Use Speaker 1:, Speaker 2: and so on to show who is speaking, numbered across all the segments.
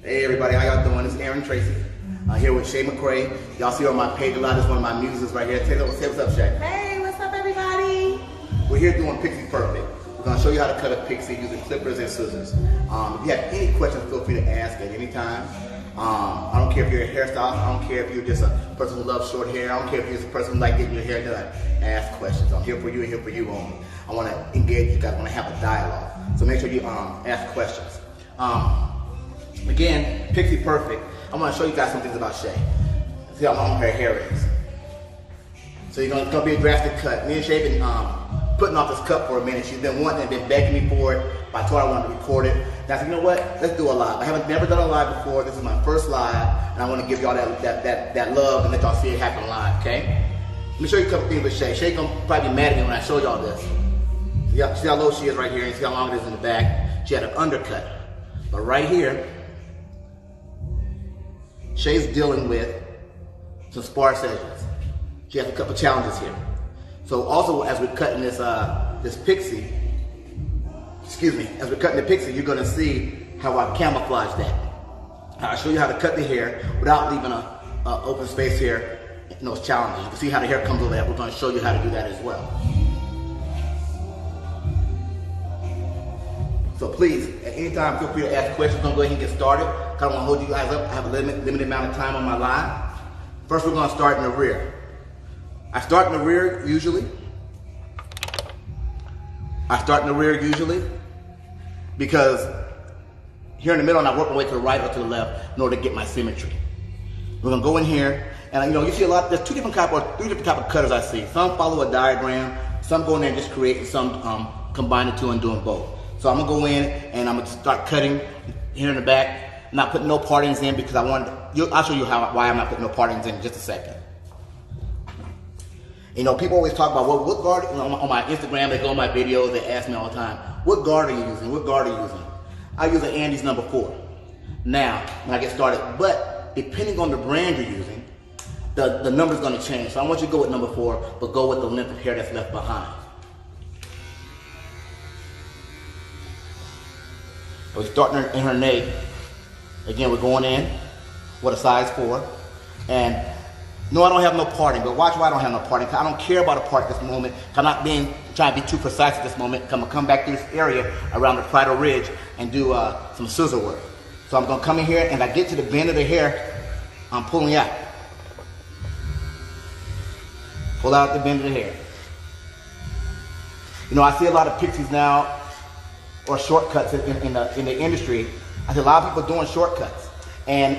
Speaker 1: Hey everybody, how y'all doing? It's Aaron Tracy. Here with Shay McCray. Y'all see her on my page a lot. It's one of my muses right here. Say what's up, Shay.
Speaker 2: Hey, what's up everybody?
Speaker 1: We're here doing Pixie Perfect. We're going to show you how to cut a pixie using clippers and scissors. If you have any questions, feel free to ask at any time. I don't care if you're a hairstylist. I don't care if you're just a person who loves short hair. I don't care if you're just a person who likes getting your hair done. Ask questions. I'm here for you and here for you only. I want to engage you guys. I want to have a dialogue. So make sure you ask questions. Again, Pixie Perfect. I want to show you guys some things about Shay. See how long her hair is. So it's gonna be a drastic cut. Me and Shay been putting off this cut for a minute. She's been wanting and been begging me for it. But I told her I wanted to record it. And I said, you know what? Let's do a live. I haven't never done a live before. This is my first live, and I want to give y'all that love and let y'all see it happen live. Okay? Let me show you a couple things with Shay. Shay gonna probably be mad at me when I show y'all this. See how low she is right here, and see how long it is in the back. She had an undercut, but right here, Shay's dealing with some sparse edges. She has a couple challenges here. So also, as we're cutting this pixie, as we're cutting the pixie, you're gonna see how I camouflage that. I'll show you how to cut the hair without leaving an open space here in those challenges. You can see how the hair comes over that. We're gonna show you how to do that as well. So please, at any time, feel free to ask questions. Don't go ahead and get started. I don't want to hold you guys up. I have a limited amount of time on my live. First, we're going to start in the rear. I start in the rear usually because here in the middle, and I work my way to the right or to the left in order to get my symmetry. We're going to go in here, and you see a lot. There's three different type of cutters I see. Some follow a diagram. Some go in there and just create, and some combine the two and doing both. So I'm gonna go in and I'm gonna start cutting here in the back. I'm not putting no partings in because I'll show you why I'm not putting no partings in just a second. You know, people always talk about what guard, on my Instagram, they go on my videos, they ask me all the time, what guard are you using? What guard are you using? I use an Andes number 4. Now, when I get started, but depending on the brand you're using, the number's gonna change. So I want you to go with number 4, but go with the length of hair that's left behind. We're starting in her nape. Again, we're going in with a size 4. And no, I don't have no parting, but watch why I don't have no parting. I don't care about a part at this moment. I'm not trying to be too precise at this moment. I'm gonna come back through this area around the parietal ridge and do some scissor work. So I'm gonna come in here and I get to the bend of the hair, I'm pulling out. Pull out the bend of the hair. You know, I see a lot of pixies now, or shortcuts in the industry. I see a lot of people doing shortcuts. And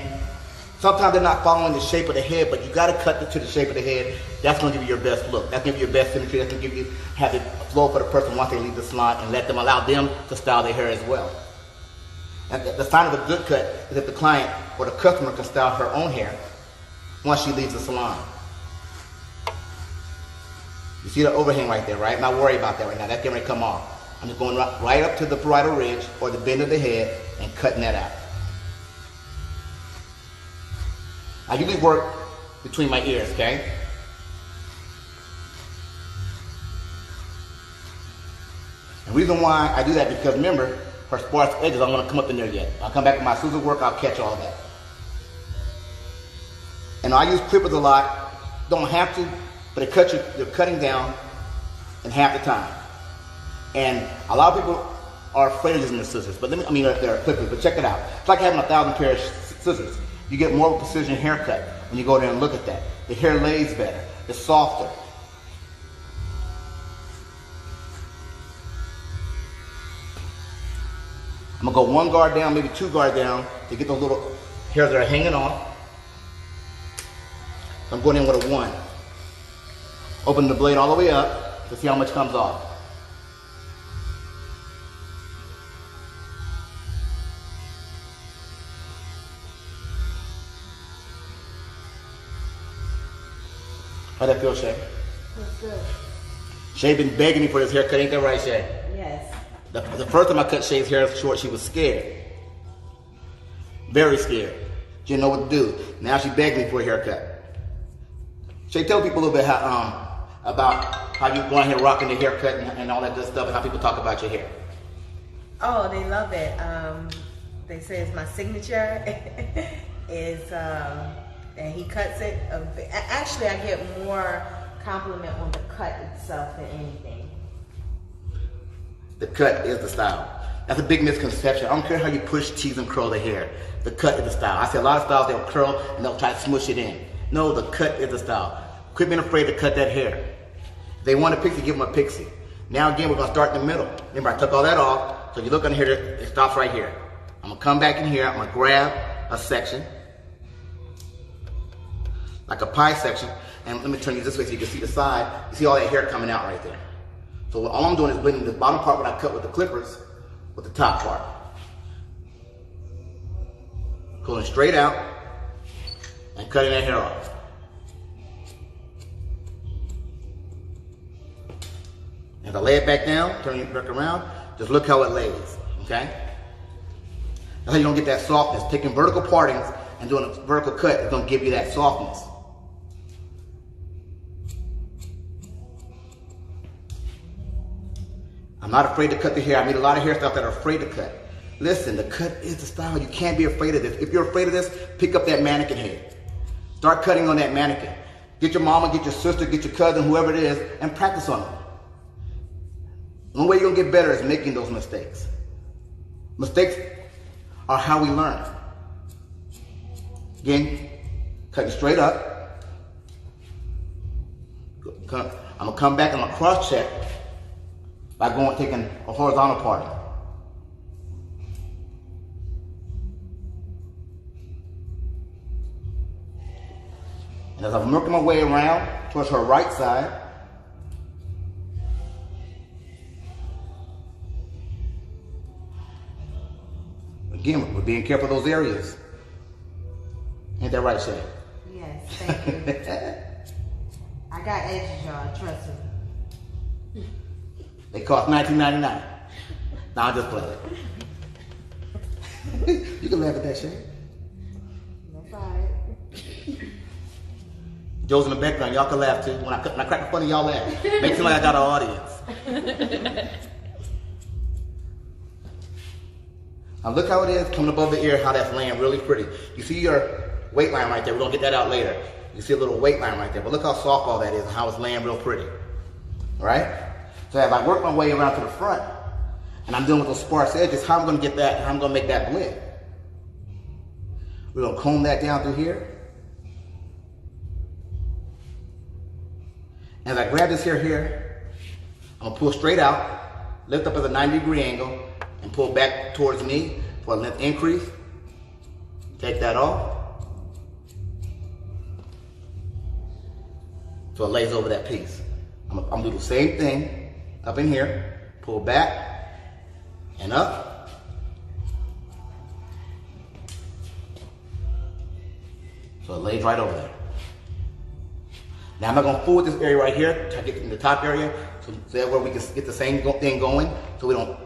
Speaker 1: sometimes they're not following the shape of the head, but you gotta cut it to the shape of the head. That's gonna give you your best look. That's gonna give you your best symmetry. That's gonna have it flow for the person once they leave the salon and allow them to style their hair as well. And the sign of a good cut is if the client or the customer can style her own hair once she leaves the salon. You see the overhang right there, right? I'm not worried about that right now. That's getting ready to come off. I'm just going right up to the parietal ridge or the bend of the head and cutting that out. I usually work between my ears, okay? The reason why I do that because remember, her sparse edges aren't going to come up in there yet. I'll come back with my scissor work, I'll catch all of that. And I use clippers a lot. Don't have to, but it cuts you're cutting down in half the time. And a lot of people are afraid of using the scissors, but they're clippers, but check it out. It's like having 1,000 pairs of scissors. You get more of a precision haircut when you go there and look at that. The hair lays better, it's softer. I'm gonna go 1 guard down, maybe 2 guard down to get those little hairs that are hanging off. I'm going in with a 1. Open the blade all the way up to see how much comes off. How'd that feel, Shay?
Speaker 2: That's good.
Speaker 1: Shay been begging me for this haircut, ain't that right, Shay?
Speaker 2: Yes.
Speaker 1: The first time I cut Shay's hair short, she was scared. Very scared. She didn't know what to do. Now she begged me for a haircut. Shay, tell people a little bit about how you go out here rocking the haircut and all that good stuff and how people talk about your hair.
Speaker 2: Oh, they love it. they say is my signature, is and he cuts it. Actually, I get more compliment on the cut itself than anything.
Speaker 1: The cut is the style. That's a big misconception. I don't care how you push, tease, and curl the hair. The cut is the style. I see a lot of styles, they'll curl and they'll try to smush it in. No, the cut is the style. Quit being afraid to cut that hair. If they want a pixie, give them a pixie. Now again, we're gonna start in the middle. Remember, I took all that off, so you look under here, it stops right here. I'm gonna come back in here, I'm gonna grab a section, like a pie section, and let me turn you this way so you can see the side. You see all that hair coming out right there. So all I'm doing is blending the bottom part when I cut with the clippers with the top part. Pulling straight out and cutting that hair off. As I lay it back down, turn it back around, just look how it lays, okay? That's how you don't get that softness. Taking vertical partings and doing a vertical cut is gonna give you that softness. I'm not afraid to cut the hair. I meet a lot of hairstylists that are afraid to cut. Listen, the cut is the style. You can't be afraid of this. If you're afraid of this, pick up that mannequin head. Start cutting on that mannequin. Get your mama, get your sister, get your cousin, whoever it is, and practice on it. The only way you're gonna get better is making those mistakes. Mistakes are how we learn. Again, cutting straight up. I'm gonna come back and I'm gonna cross check by taking a horizontal parting. And as I'm working my way around towards her right side, again, we're being careful of those areas. Ain't that right, Shay?
Speaker 2: Yes, thank you. I got edges, y'all, trust me.
Speaker 1: They cost $19.99. Nah, I'm just playing. You can laugh at that, Shay.
Speaker 2: That's all right.
Speaker 1: Joe's in the background, y'all can laugh too. When I crack the funny, y'all laugh. Make it seem like I got an audience. Now look how it is coming above the ear, how that's laying really pretty. You see your weight line right there. We're gonna get that out later. You see a little weight line right there, but look how soft all that is and how it's laying real pretty. All right? So as I work my way around to the front, and I'm dealing with those sparse edges, how I'm gonna get that, how I'm gonna make that blend. We're gonna comb that down through here. As I grab this hair here, I'm gonna pull straight out, lift up at a 90-degree angle, and pull back towards me for a length increase. Take that off. So it lays over that piece. I'm gonna do the same thing up in here, pull back and up. So it lays right over there. Now I'm not gonna fool with this area right here, try to get in the top area, so that way we can get the same thing going, so we don't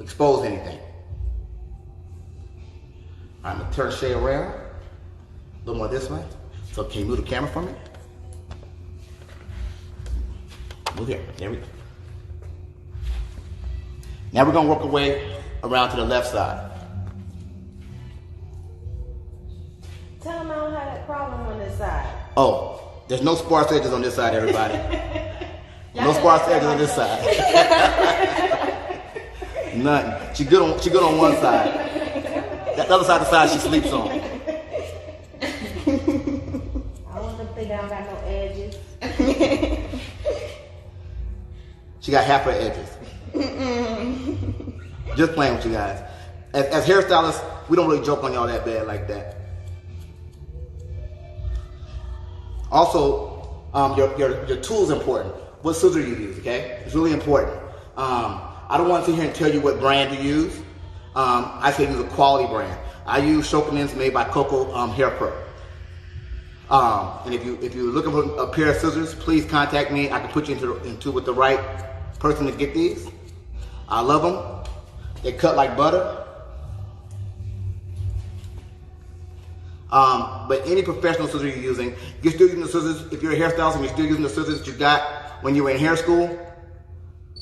Speaker 1: expose anything. All right, I'm gonna turn the shade around, a little more this way. So can you move the camera for me? Move here, there we go. Now we're gonna work our way around to the left side.
Speaker 2: Tell them I don't have that problem on this side.
Speaker 1: Oh, there's no sparse edges on this side, everybody. No sparse edges on this side. Nothing. She good on one side. That other side of the side she sleeps on.
Speaker 2: I want them to think I don't got no edges.
Speaker 1: She got half her edges. Just playing with you guys. As hairstylists, we don't really joke on y'all that bad like that. Also, your tool is important. What scissor you use, okay? It's really important. I don't want to sit here and tell you what brand to use. I say use a quality brand. I use Shokunin's made by Coco Hair Pro. And if you're looking for a pair of scissors, please contact me. I can put you into with the right person to get these. I love them. They cut like butter. But any professional scissors you're using, you're still using the scissors. If you're a hairstylist and you're still using the scissors that you got when you were in hair school,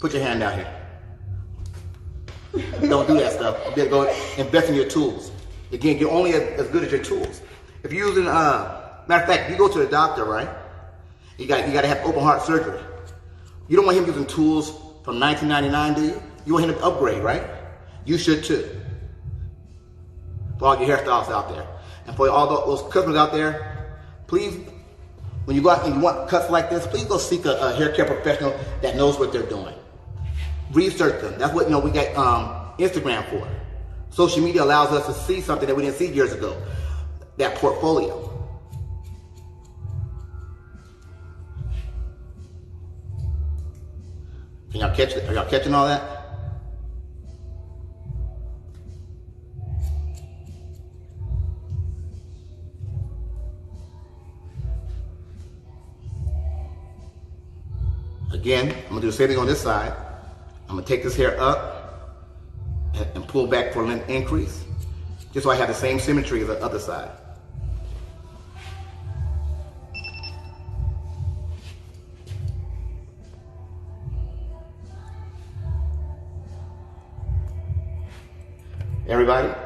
Speaker 1: put your hand out here. Don't do that stuff. You better go invest in your tools. Again, you're only as good as your tools. If you're using, matter of fact, if you go to the doctor, right? You got to have open heart surgery. You don't want him using tools from 1999, do you? You want him to upgrade, right? You should too. For all your hairstylists out there. And for all those customers out there, please, when you go out and you want cuts like this, please go seek a hair care professional that knows what they're doing. Research them. That's what we got Instagram for. Social media allows us to see something that we didn't see years ago. That portfolio. Can y'all catch it? Are y'all catching all that? Again, I'm gonna do the same thing on this side. I'm gonna take this hair up and pull back for an increase, just so I have the same symmetry as the other side. Everybody, if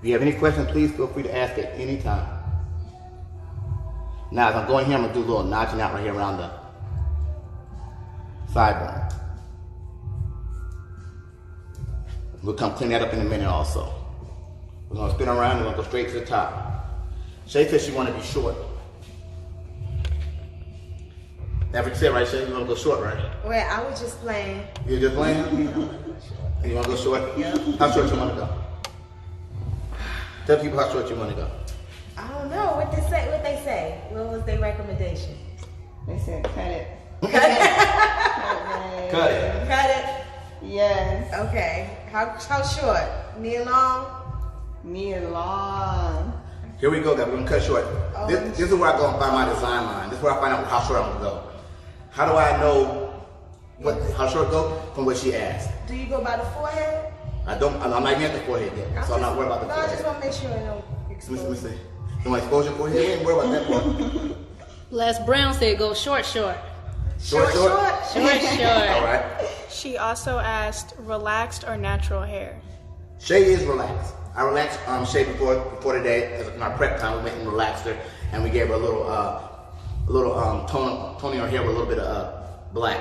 Speaker 1: you have any questions, please feel free to ask at any time. Now, as I'm going here, I'm going to do a little notching out right here around the sideburn. We'll come clean that up in a minute also. We're going to spin around and we're going to go straight to the top. Shay said she wanted to be short. That's what you said, right, Shay? You want to go short, right?
Speaker 2: Well, I was just playing.
Speaker 1: You were just playing? You want to go short?
Speaker 2: Yeah.
Speaker 1: How short you want to go? Tell people how short you want to go.
Speaker 2: I don't know what they say. What was their recommendation?
Speaker 3: They said cut it.
Speaker 1: Cut it.
Speaker 2: Cut it.
Speaker 3: Yes.
Speaker 2: Okay. How short? Knee long?
Speaker 3: Knee long.
Speaker 1: Here we go, guys. We're going to cut short.
Speaker 2: Oh.
Speaker 1: This is where I go and find my design line. This is where I find out how short I'm going to go. How do I know how short it go? From what she asked.
Speaker 2: Do you go by the forehead?
Speaker 1: I'm not even at the forehead yet, so I'm not worried about the
Speaker 2: I
Speaker 1: forehead.
Speaker 2: just want to make sure I don't expose.
Speaker 1: Let me see. You want to expose your forehead? We ain't worried about that part.
Speaker 4: Les Brown said go short.
Speaker 1: Short.
Speaker 4: Short.
Speaker 1: All right.
Speaker 5: She also asked relaxed or natural hair.
Speaker 1: Shay is relaxed. I relaxed Shay before today. In our prep time, we went and relaxed her, and we gave her a little toning her hair with a little bit of black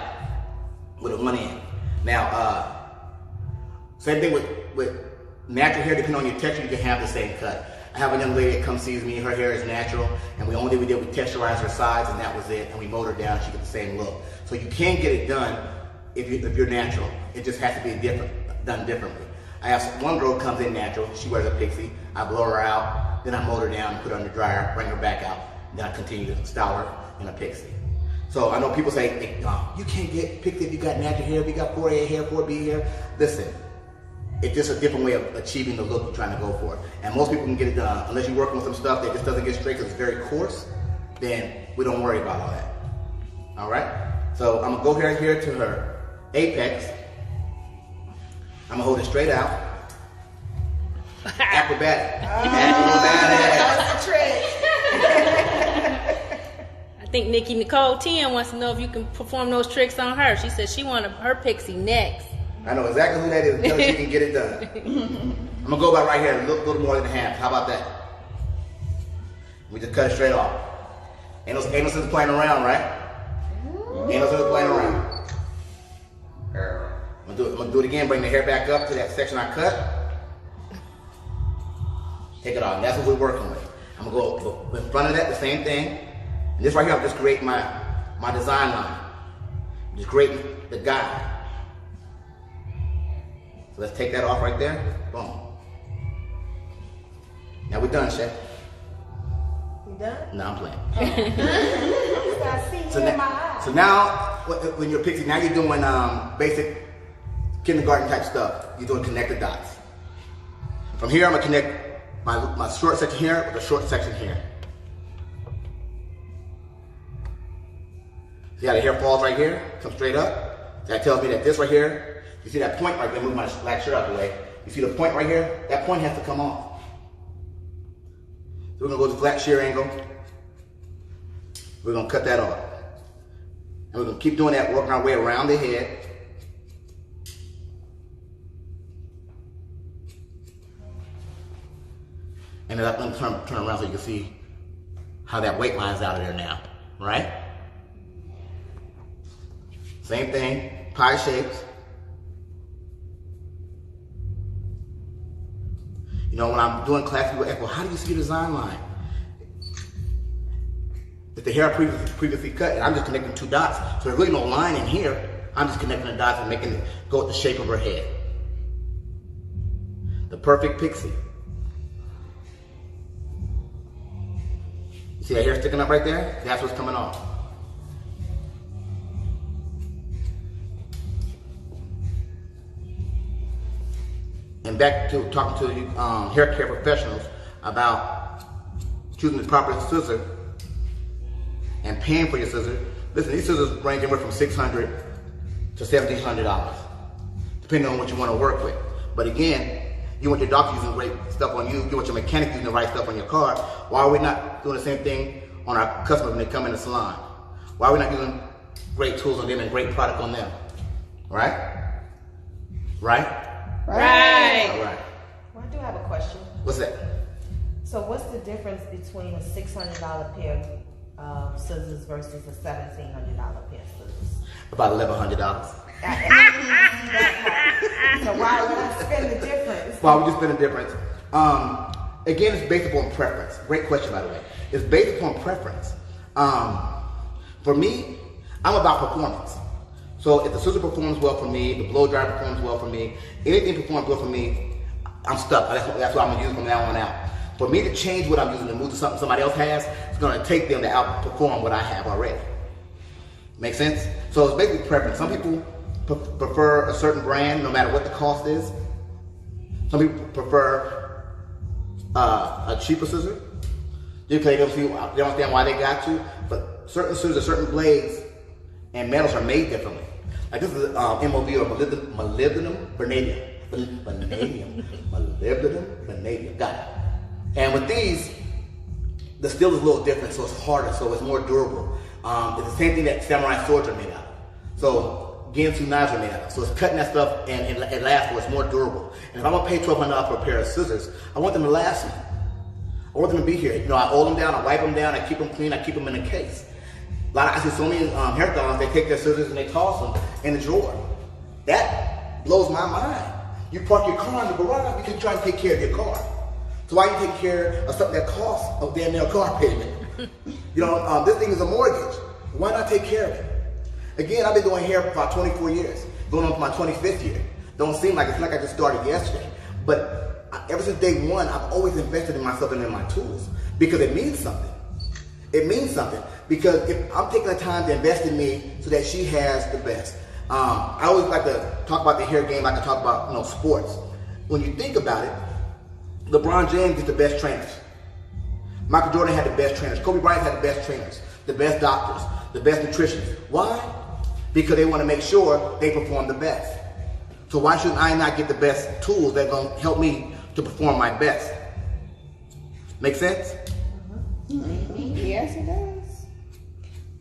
Speaker 1: with a one end. Now, same thing with natural hair. Depending on your texture, you can have the same cut. I have a young lady that comes sees me. Her hair is natural, and the only thing we did, we texturized her sides, and that was it. And we mowed her down. She got the same look. So you can get it done if you're natural. It just has to be done differently. I have one girl comes in natural. She wears a pixie. I blow her out, then I mow her down, put her under dryer, bring her back out, then I continue to style her in a pixie. So I know people say, you can't get pixie if you got natural hair, if you got 4A hair, 4B hair. Listen, it's just a different way of achieving the look you're trying to go for. And most people can get it done. Unless you're working with some stuff that just doesn't get straight because it's very coarse, then we don't worry about all that. All right? So I'm going to go here to her apex. I'm going to hold it straight out. Acrobatic.
Speaker 2: That was a trick.
Speaker 4: I think Nikki Nicole 10 wants to know if you can perform those tricks on her. She said she wanted her pixie next.
Speaker 1: I know exactly who that is. Tell her she can get it done. I'm going to go about right here, a little more than half. How about that? We just cut it straight off. Ain't no sense playing around, right? Ain't no sense playing around. I'm going to do it again. Bring the hair back up to that section I cut. Take it off. And that's what we're working with. I'm going to go in front of that, the same thing. And this right here, I'm just creating my design line. I'm just creating the guide. So let's take that off right there. Boom. Now we're done, Chef.
Speaker 2: You done?
Speaker 1: No, I'm playing.
Speaker 2: I see you in my eyes.
Speaker 1: So now, when you're pixie, now you're doing basic kindergarten type stuff. You're doing connected dots. From here, I'm gonna connect my short section here with a short section here. See how the hair falls right here? Comes straight up. That tells me that this right here, you see that point right there, move my black shirt out the way. You see the point right here? That point has to come off. So we're gonna go to flat shear angle. We're gonna cut that off. And we're gonna keep doing that, working our way around the head. And then I'm going to turn around so you can see how that weight line's out of there now, right? Same thing, pie shapes. You know, when I'm doing class, people ask, well, how do you see your design line? If the hair previously cut, and I'm just connecting 2 dots, so there's really no line in here. I'm just connecting the dots and making it go with the shape of her head. The perfect pixie. See that hair sticking up right there? That's what's coming off. And back to talking to you hair care professionals about choosing the proper scissor and paying for your scissors. Listen, these scissors range anywhere from $600 to $1,700, depending on what you want to work with. But again, you want your doctor using great stuff on you, you want your mechanic using the right stuff on your car. Why are we not doing the same thing on our customers when they come in the salon? Why are we not using great tools on them and great product on them? Right? Right?
Speaker 4: Right.
Speaker 1: All right.
Speaker 2: Well, I do have a question.
Speaker 1: What's that?
Speaker 2: So what's the difference between a $600 pair of scissors versus a $1,700 pair of scissors?
Speaker 1: About $1,100.
Speaker 2: So why would I spend the difference?
Speaker 1: Why would you spend the difference? Again, it's based upon preference. Great question, by the way. It's based upon preference. For me, I'm about performance. So if the scissor performs well for me, the blow dryer performs well for me, anything performs well for me, I'm stuck. That's what I'm gonna use from now on out. For me to change what I'm using and move to something somebody else has, it's gonna take them to outperform what I have already. Make sense? So it's basically preference. Some people prefer a certain brand no matter what the cost is. Some people prefer a cheaper scissor. They don't understand why they got to, but certain scissors, certain blades and metals are made differently. Like this is MOV or molybdenum vanadium. Molybdenum vanadium. Got it. And with these, the steel is a little different, so it's harder, so it's more durable. It's the same thing that samurai swords are made out of. So Ginsu knives are made out of. So it's cutting that stuff and it lasts for, it's more durable. And if I'm gonna pay $1,200 for a pair of scissors, I want them to last me. I want them to be here. You know, I oil them down, I wipe them down, I keep them clean, I keep them in a case. I see so many hair salons, they take their scissors and they toss them in the drawer. That blows my mind. You park your car in the garage because you're trying to take care of your car. So why you take care of something that costs a damn near car payment? You know, this thing is a mortgage. Why not take care of it? Again, I've been doing hair for about 24 years, going on to my 25th year. Don't seem like it's like I just started yesterday. But ever since day one, I've always invested in myself and in my tools because it means something. It means something because if I'm taking the time to invest in me so that she has the best. I always like to talk about the hair game like I talk about sports. When you think about it, LeBron James is the best trainers. Michael Jordan had the best trainers. Kobe Bryant had the best trainers, the best doctors, the best nutritionists. Why? Because they want to make sure they perform the best. So why shouldn't I not get the best tools that are going to help me to perform my best? Make sense?
Speaker 3: Yes, it does.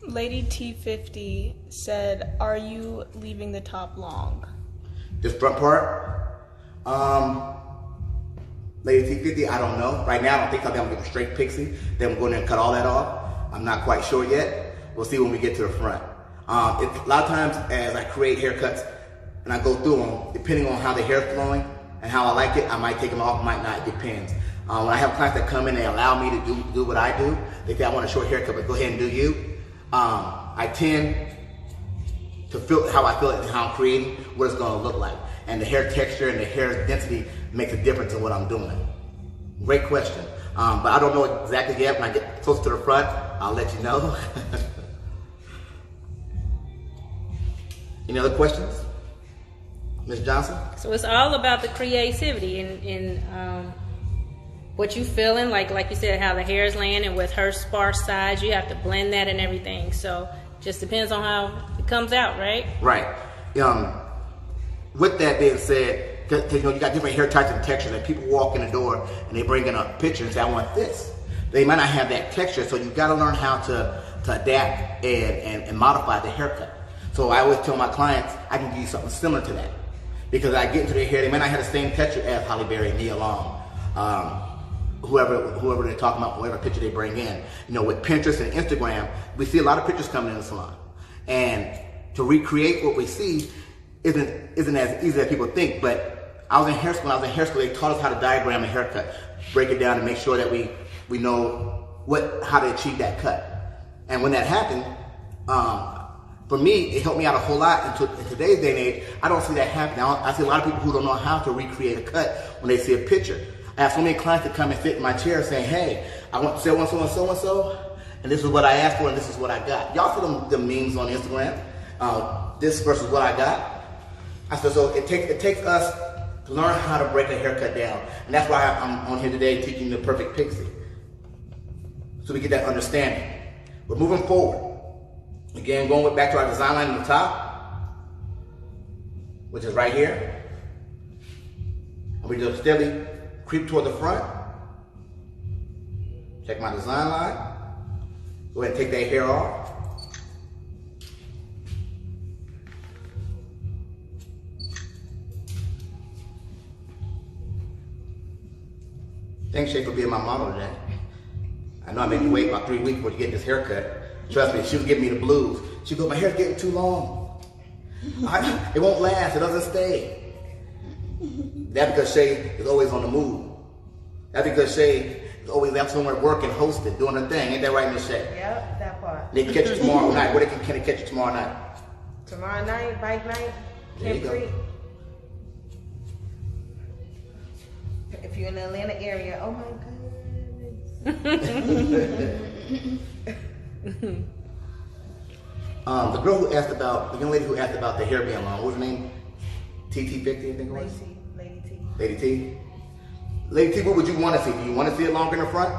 Speaker 5: Lady T50 said, "Are you leaving the top long?"
Speaker 1: This front part, Lady T50, I don't know. Right now, I don't think I'm going to get a straight pixie. Then we're going to cut all that off. I'm not quite sure yet. We'll see when we get to the front. A lot of times, as I create haircuts and I go through them, depending on how the hair's flowing and how I like it, I might take them off, might not. It depends. When I have clients that come in, they allow me to do what I do. They say, I want a short haircut, but go ahead and do you. I tend to feel how I feel it and how I'm creating what it's going to look like. And the hair texture and the hair density makes a difference in what I'm doing. Great question. But I don't know exactly yet. When I get closer to the front, I'll let you know. Any other questions? Ms. Johnson?
Speaker 4: So it's all about the creativity and what you feeling, like you said, how the hair is laying, and with her sparse sides, you have to blend that and everything. So just depends on how it comes out, right?
Speaker 1: Right. With that being said, because you got different hair types and textures, and people walk in the door and they bring in a picture and say, I want this. They might not have that texture, so you've got to learn how to adapt and modify the haircut. So I always tell my clients, I can give you something similar to that. Because I get into their hair, they may not have the same texture as Holly Berry and Nia Long. whoever they're talking about, whatever picture they bring in. You know, with Pinterest and Instagram, we see a lot of pictures coming in the salon. And to recreate what we see isn't as easy as people think. But I was in hair school. When I was in hair school, they taught us how to diagram a haircut, break it down, and make sure that we know how to achieve that cut. And when that happened, for me, it helped me out a whole lot. In today's day and age, I don't see that happening. I see a lot of people who don't know how to recreate a cut when they see a picture. I have so many clients that come and sit in my chair saying, hey, I want so and so and so and so, and this is what I asked for and this is what I got. Y'all see the memes on Instagram, this versus what I got. I said, so it takes us to learn how to break a haircut down. And that's why I'm on here today teaching the perfect pixie. So we get that understanding. We're moving forward. Again, going back to our design line on the top, which is right here. And we just steadily creep toward the front. Check my design line. Go ahead and take that hair off. Thanks, Shay, for being my model today. I know I made you wait about 3 weeks before you get this haircut. Trust me, she was giving me the blues. She goes, my hair's getting too long. It won't last, it doesn't stay. That's because Shay is always on the move. That's because Shay is always out somewhere working, hosting, doing her thing. Ain't that right, Miss Shay?
Speaker 2: Yep, that part.
Speaker 1: They can catch you tomorrow night. Where can they catch you tomorrow night?
Speaker 2: Tomorrow night, bike night,
Speaker 1: There you
Speaker 2: Camp
Speaker 1: go.
Speaker 2: Creek. If you're in the Atlanta area, oh my goodness.
Speaker 1: The girl who asked about, the young lady who asked about the hair being long, what was her name? TT50, I think it was?
Speaker 2: Lady T.
Speaker 1: Lady T. Lady T, what would you want to see? Do you want to see it longer in the front?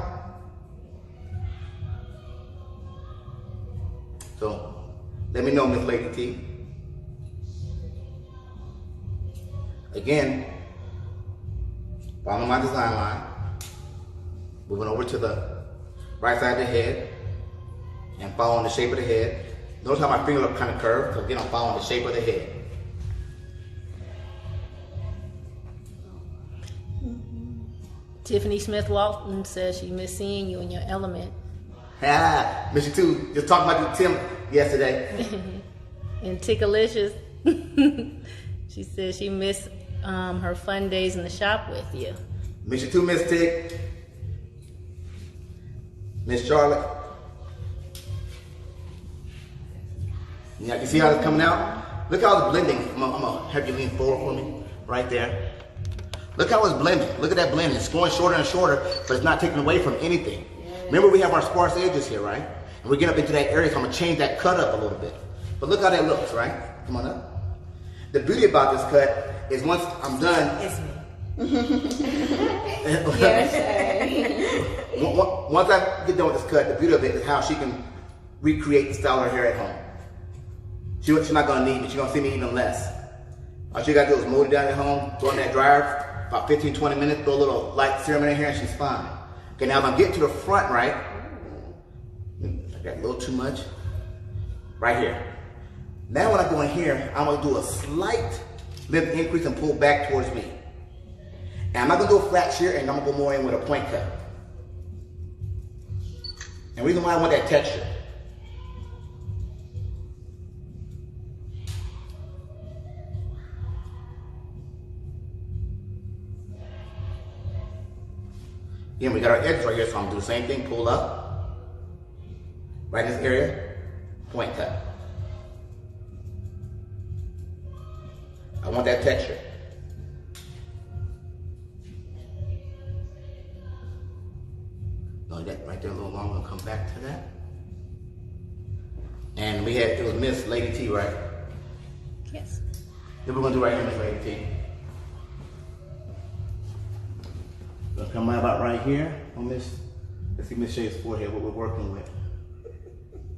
Speaker 1: So, let me know, Miss Lady T. Again, follow my design line. Moving over to the right side of the head and following the shape of the head. Notice how my finger look kind of curved, because again, I'm following the shape of the head.
Speaker 4: Tiffany Smith Walton says she missed seeing you in your element.
Speaker 1: Ah, miss you too. Just talking about you, Tim, yesterday.
Speaker 4: And Tickalicious, she says she missed her fun days in the shop with you.
Speaker 1: Miss you too, Miss Tick. Miss Charlotte. Yeah, you see how it's coming out? Look how it's blending. I'm gonna have you lean forward for me, right there. Look how it's blending. Look at that blending. It's going shorter and shorter, but it's not taking away from anything. Remember, we have our sparse edges here, right? And we're getting up into that area, so I'm gonna change that cut up a little bit. But look how that looks, right? Come on up. The beauty about this cut is once I'm done.
Speaker 2: It's me.
Speaker 1: Once I get done with this cut, the beauty of it is how she can recreate the style of her hair at home. She's not gonna need me. She's gonna see me even less. All she gotta do is mold it down at home, throw in that dryer, about 15, 20 minutes, throw a little light serum in her hair, and she's fine. Okay, now if I'm getting to the front, right? I got a little too much. Right here. Now when I go in here, I'm gonna do a slight length increase and pull back towards me. And I'm not gonna do a flat shear, and I'm gonna go more in with a point cut. And the reason why I want that texture. Again, we got our edges right here, so I'm gonna do the same thing, pull up, right in this area, point cut. I want that texture. No, that right there a little longer, we'll come back to that. And we had, it was Miss Lady T, right?
Speaker 4: Yes.
Speaker 1: Then we're gonna do right here, Miss Lady T. Gonna come out about right here on this. Let's see Miss Shay's forehead, what we're working with.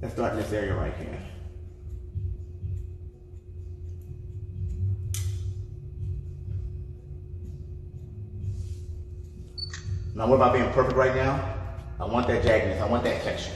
Speaker 1: Let's start in this area right here. Now what about being perfect right now? I want that jaggedness, I want that texture.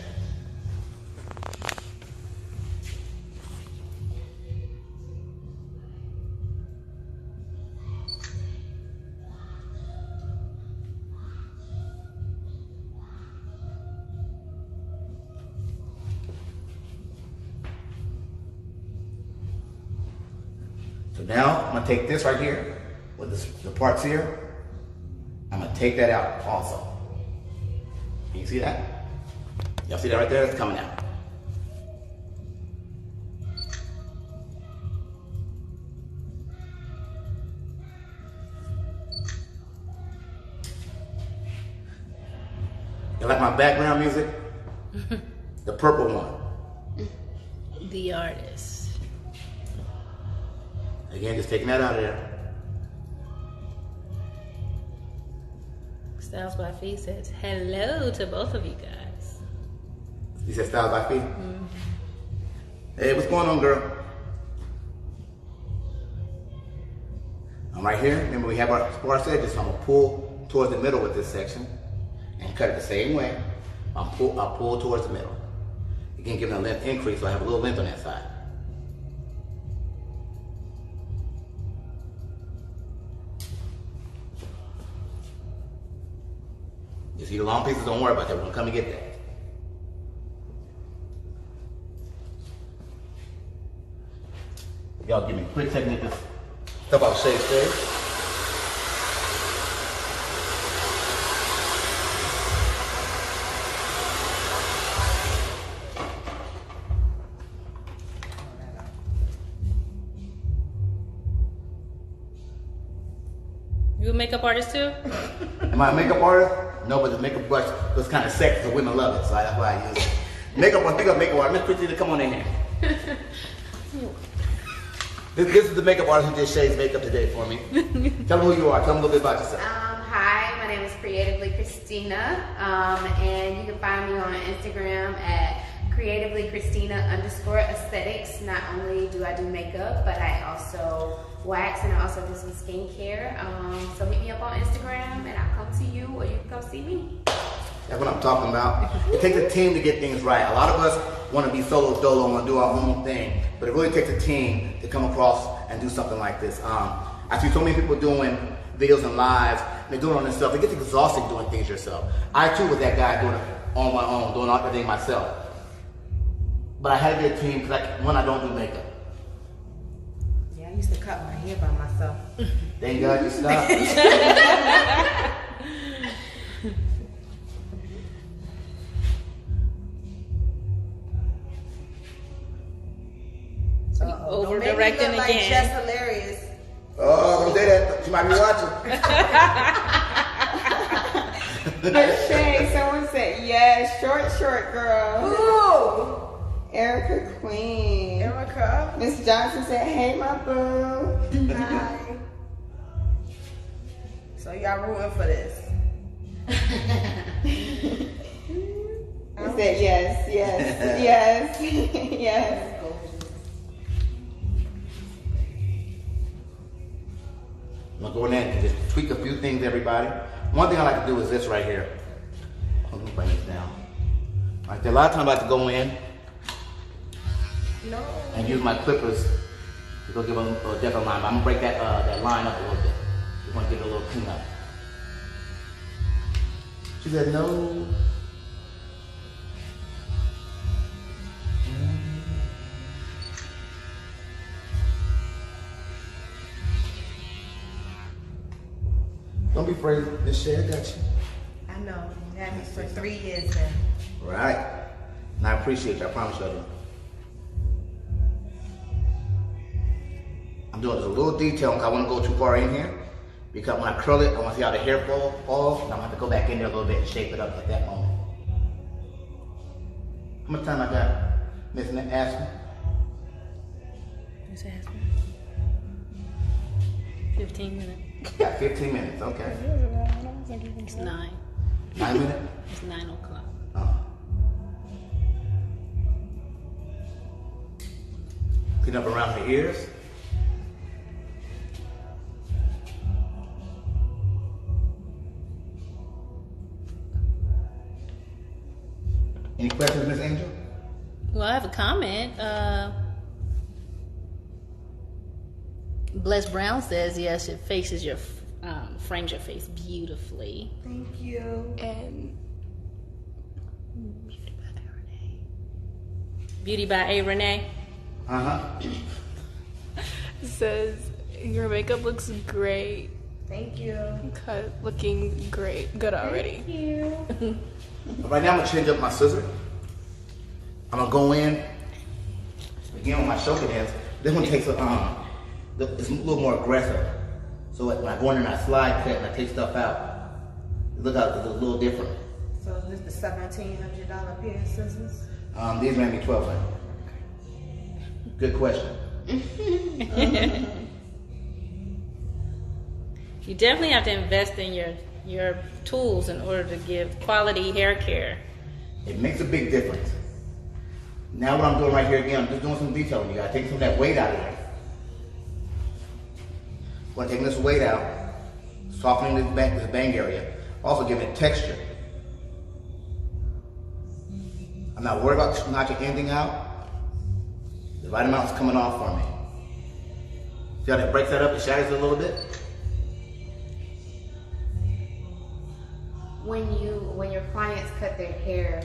Speaker 1: now I'm gonna take this right here, with the parts here. I'm gonna take that out also. Can you see that? Y'all see that right there? It's coming out. You like my background music? The purple one.
Speaker 4: The artist.
Speaker 1: Again, just taking that out of there.
Speaker 4: Styles by Fee says hello to both of you guys.
Speaker 1: You said Styles by Fee? Hey, what's going on, girl? I'm right here. Remember, we have our sparse edges, so I'm gonna pull towards the middle with this section and cut it the same way. I'll pull towards the middle. Again, giving a length increase, so I have a little length on that side. You see the long pieces, don't worry about that. We're gonna come and get that. Y'all give me a quick second to get this stuff out of shade stage.
Speaker 4: You a makeup artist too?
Speaker 1: Am I a makeup artist? No, but the makeup brush was kind of sexy, so women love it, so that's why I use it. Makeup artist, pick up makeup artist. Miss Christina, come on in here. This is the makeup artist who did Shay's makeup today for me. Tell them who you are. Tell them a little bit about yourself.
Speaker 3: Hi, my name is Creatively Christina, and you can find me on Instagram at creativelychristina_aesthetics. Not only do I do makeup, but I also wax and I also do some skincare. So hit me up on Instagram and I'll come to you, or you can come see me.
Speaker 1: That's what I'm talking about. It takes a team to get things right. A lot of us want to be solo dolo and want to do our own thing, but it really takes a team to come across and do something like this. I see so many people doing videos and lives, and they're doing it on themselves. It gets exhausting doing things yourself. I too was that guy doing it on my own, doing everything myself. But I had to get a team because I don't do makeup.
Speaker 2: Yeah, I used to cut my hair by myself.
Speaker 1: Thank God you stopped.
Speaker 4: Over
Speaker 2: Don't make me
Speaker 4: directing
Speaker 2: look like
Speaker 4: again.
Speaker 2: Just hilarious.
Speaker 1: Oh, don't say that. She might be watching.
Speaker 3: But Shay, someone said, yes, short girl.
Speaker 2: Ooh,
Speaker 3: Erica Queen.
Speaker 2: Erica.
Speaker 3: Miss Johnson said, hey, my boo.
Speaker 2: Hi. So y'all rooting for this?
Speaker 3: I said, yes. Yes.
Speaker 1: I'm gonna go in there and just tweak a few things, everybody. One thing I like to do is this right here. Let me bring this down. Right there. A lot of times I like to go in and use my clippers to go give a different line. But I'm gonna break that line up a little bit. Just want to give it a little clean up. She said no. Don't be afraid, Miss Shay, I got you.
Speaker 2: I know. You had me for 3 years now.
Speaker 1: Right. And I appreciate you, I promise you I do. I'm doing just a little detail because I want to go too far in here. Because when I curl it, I want to see how the hair falls, and I'm going to have to go back in there a little bit and shape it up at that moment. How much time I got, Miss Aspen?
Speaker 4: Miss Aspen. 15 minutes.
Speaker 1: Got 15 minutes, okay.
Speaker 4: It's 9.
Speaker 1: 9 minutes?
Speaker 4: It's 9 o'clock.
Speaker 1: Oh. Clean up around her ears. Any questions, Miss Angel?
Speaker 4: Well, I have a comment. Bless Brown says, yes, it faces your, frames your face beautifully.
Speaker 2: Thank you.
Speaker 3: And
Speaker 4: Beauty by A. Renee.
Speaker 1: Uh-huh.
Speaker 5: Says Your makeup looks great.
Speaker 2: Thank you.
Speaker 5: Cut looking great. Good already.
Speaker 3: Thank you.
Speaker 1: Right now I'm gonna change up my scissor. I'm gonna go in again with my shoulder hands. This one takes it's a little more aggressive. So when I go in and I slide cut and I take stuff out, look out, it's a little different.
Speaker 2: So is this the $1,700 pair of scissors?
Speaker 1: These ran me $1,200. Good question.
Speaker 4: You definitely have to invest in your tools in order to give quality hair care.
Speaker 1: It makes a big difference. Now what I'm doing right here again, I'm just doing some detailing. You gotta take some of that weight out of there. I'm taking this weight out, softening this bang area, also giving it texture. I'm not worried about notching anything out. The right amount is coming off for me. See how that breaks that up and shatters it a little bit?
Speaker 3: When your clients cut their hair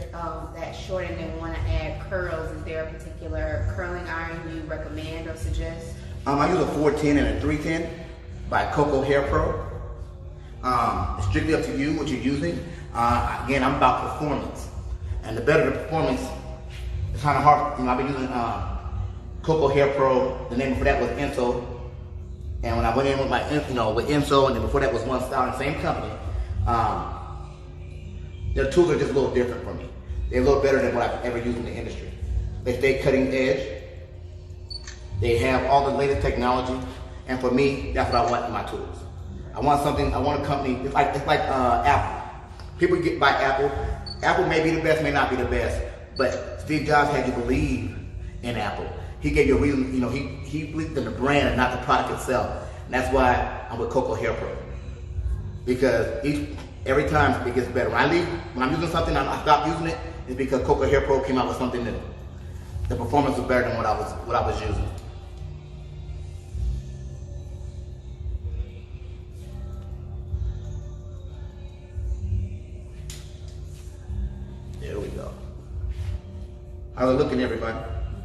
Speaker 3: that short and they want to add curls, is there a particular curling iron you recommend or suggest?
Speaker 1: I use a 410 and a 310 by Coco Hair Pro. It's strictly up to you what you're using. Again, I'm about performance. And the better the performance, it's kind of hard. I've been using Coco Hair Pro. The name before that was Enso. And when I went in with my, with Enso, and then before that was One Style in the same company, their tools are just a little different for me. They're a little better than what I've ever used in the industry. They stay cutting edge. They have all the latest technology. And for me, that's what I want in my tools. I want a company, it's like Apple. People get by Apple. Apple may be the best, may not be the best, but Steve Jobs had you believe in Apple. He gave you a reason, he believed in the brand and not the product itself. And that's why I'm with Coco Hair Pro. Because every time it gets better. When I'm using something, I stop using it, it's because Coco Hair Pro came out with something new. The performance was better than what I was using. There we go. How's it looking, everybody?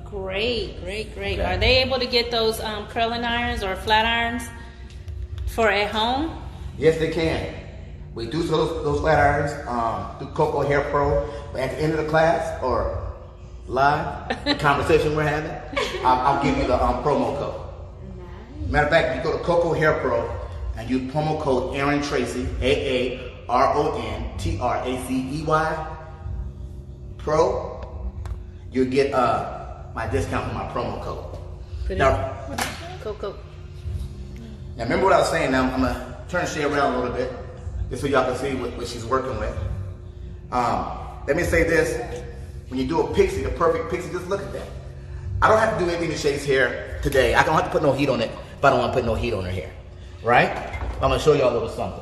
Speaker 4: Great.
Speaker 1: Okay.
Speaker 4: Are they able to get those curling irons or flat irons for at home?
Speaker 1: Yes, they can. We do those flat irons through Coco Hair Pro. But at the end of the class or live the conversation we're having, I'll give you the promo code.
Speaker 3: Nice.
Speaker 1: Matter of fact, if you go to Coco Hair Pro and use promo code Aaron Tracy, AARONTRACEY Pro, you'll get my discount from my promo code. Now
Speaker 4: Coco.
Speaker 1: remember what I was saying. Now I'm gonna turn the shade around a little bit, just so y'all can see what she's working with. Let me say this: when you do a pixie, the perfect pixie, just look at that. I don't have to do anything to Shay's hair today. I don't have to put no heat on it if I don't want to put no heat on her hair, right? I'm gonna show y'all a little something.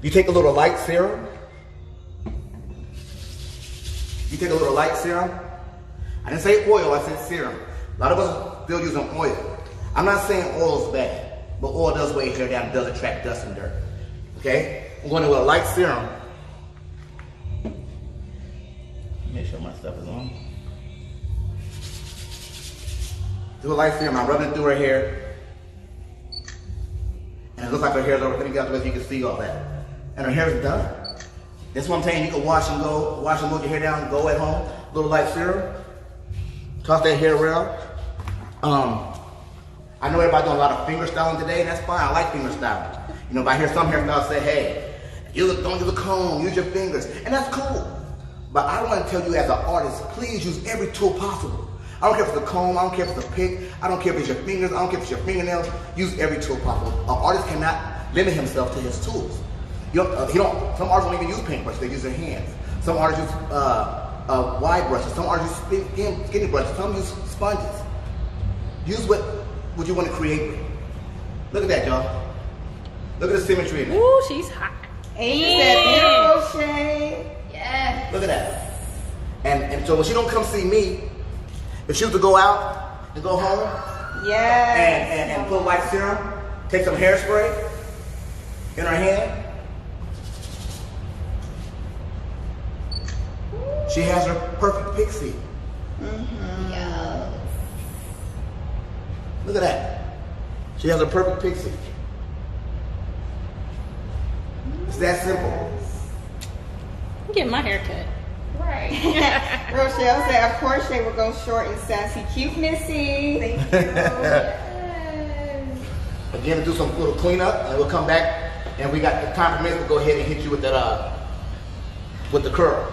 Speaker 1: You take a little light serum. I didn't say oil, I said serum. A lot of us are still using oil. I'm not saying oil's bad, but oil does weigh hair down, does attract dust and dirt. Okay? I'm going to with a light serum. Make sure my stuff is on. Do a light serum, I'm rubbing it through her hair. And it looks like her hair's over. Let me get out the way so you can see all that. And her hair is done. That's what I'm saying. You can wash and move your hair down, go at home, a little light serum, toss that hair around. I know everybody doing a lot of finger styling today, and that's fine. I like finger styling. If I hear some hairstylists say, hey, don't use a comb, use your fingers, and that's cool. But I want to tell you as an artist, please use every tool possible. I don't care if it's a comb, I don't care if it's a pick, I don't care if it's your fingers, I don't care if it's your fingernails, use every tool possible. An artist cannot limit himself to his tools. Some artists don't even use paintbrushes, they use their hands. Some artists use wide brushes, some artists use skinny brushes, some use sponges. Use what you want to create with. Look at that, y'all. Look at the symmetry in it.
Speaker 4: Ooh, she's hot.
Speaker 2: And you said beautiful shade.
Speaker 3: Yes.
Speaker 1: Look at that. And so when she don't come see me, if she was to go out and go home
Speaker 2: Yes.
Speaker 1: and put white serum, take some hairspray in her hand, she has her perfect pixie.
Speaker 3: Yeah.
Speaker 1: Look at that. She has a perfect pixie. It's that simple.
Speaker 4: I'm getting my hair cut.
Speaker 6: Right. Rochelle said, of course they will go short and sassy. Cute Missy.
Speaker 2: Thank you.
Speaker 1: Again, to do some little cleanup, and we'll come back, and we got the compliments. We'll go ahead and hit you with that, with the curl.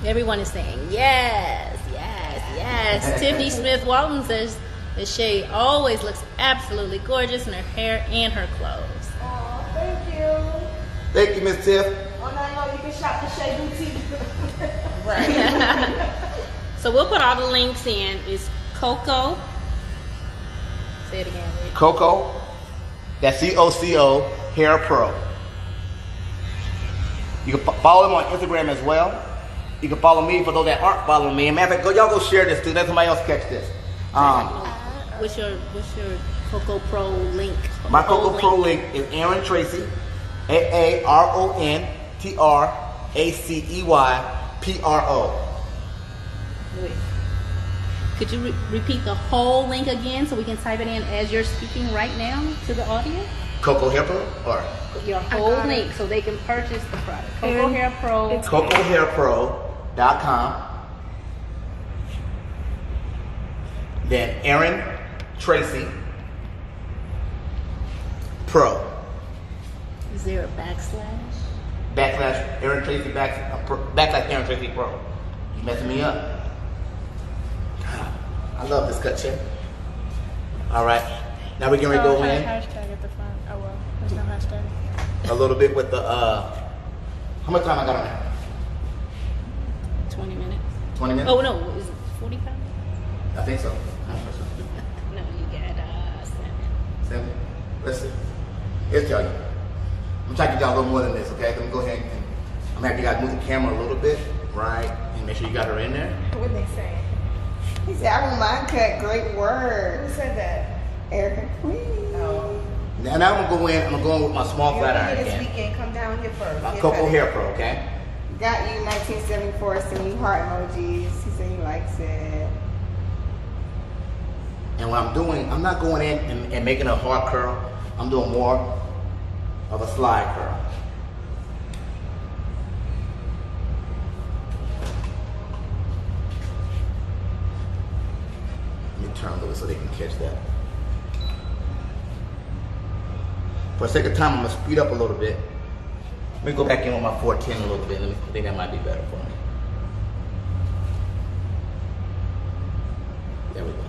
Speaker 4: Everyone is saying yes, yes, yes. Tiffany Smith Walton says that Shay always looks absolutely gorgeous in her hair and her clothes.
Speaker 2: Oh, thank you.
Speaker 1: Thank you, Miss Tiff.
Speaker 2: On that note, you can shop the Shea Boutique.
Speaker 6: Right.
Speaker 4: So we'll put all the links in. It's Coco. Say it again. Reed.
Speaker 1: Coco. That's COCO Hair Pro. You can follow them on Instagram as well. You can follow me for those that aren't following me. And matter of fact, y'all go share this too. Let somebody else catch this.
Speaker 4: What's your Coco Pro link?
Speaker 1: My Coco Pro link is Aaron Tracy, AARONTRACEYPRO.
Speaker 4: Wait. Could you repeat the whole link again so we can type it in as you're speaking right now to the audience?
Speaker 1: Coco Hair Pro or
Speaker 4: Your whole link so they can purchase the product. Coco Hair Pro.
Speaker 1: CocoHairPro.com. Then Aaron Tracy Pro.
Speaker 4: Is there a backslash?
Speaker 1: Backslash Aaron Tracy backslash Aaron Tracy Pro. You messing me up. God, I love this cut, Chip. All right. Now we're going to go in
Speaker 5: Hashtag at the front. Oh well, there's no hashtag.
Speaker 1: a little bit with the, how much time I got on that?
Speaker 4: 20 minutes.
Speaker 1: 20 minutes?
Speaker 4: Oh no, is it 45?
Speaker 1: I think so.
Speaker 4: No, you got 7.
Speaker 1: 7? Let's see. Here's tell you. I'm trying to get y'all a little more than this, okay? Let me go ahead and I'm gonna have you guys move the camera a little bit, right? And make sure you got her in there.
Speaker 2: What they say?
Speaker 6: He said, I want mine cut. Great word.
Speaker 2: Who said that?
Speaker 6: Erica Queen.
Speaker 2: Oh.
Speaker 1: Now I'm gonna go in with my small flat iron
Speaker 2: This
Speaker 1: again.
Speaker 2: weekend, come down here first.
Speaker 1: My
Speaker 2: Get
Speaker 1: Coco
Speaker 2: ready.
Speaker 1: Hair Pro, okay?
Speaker 6: Got you 1974. Send you heart emojis. He said he likes it.
Speaker 1: And what I'm doing, I'm not going in and making a hard curl. I'm doing more of a slide curl. Let me turn a little so they can catch that. For the sake of time, I'm gonna speed up a little bit. Let me go back in with my 410 a little bit. I think that might be better for me. There we go.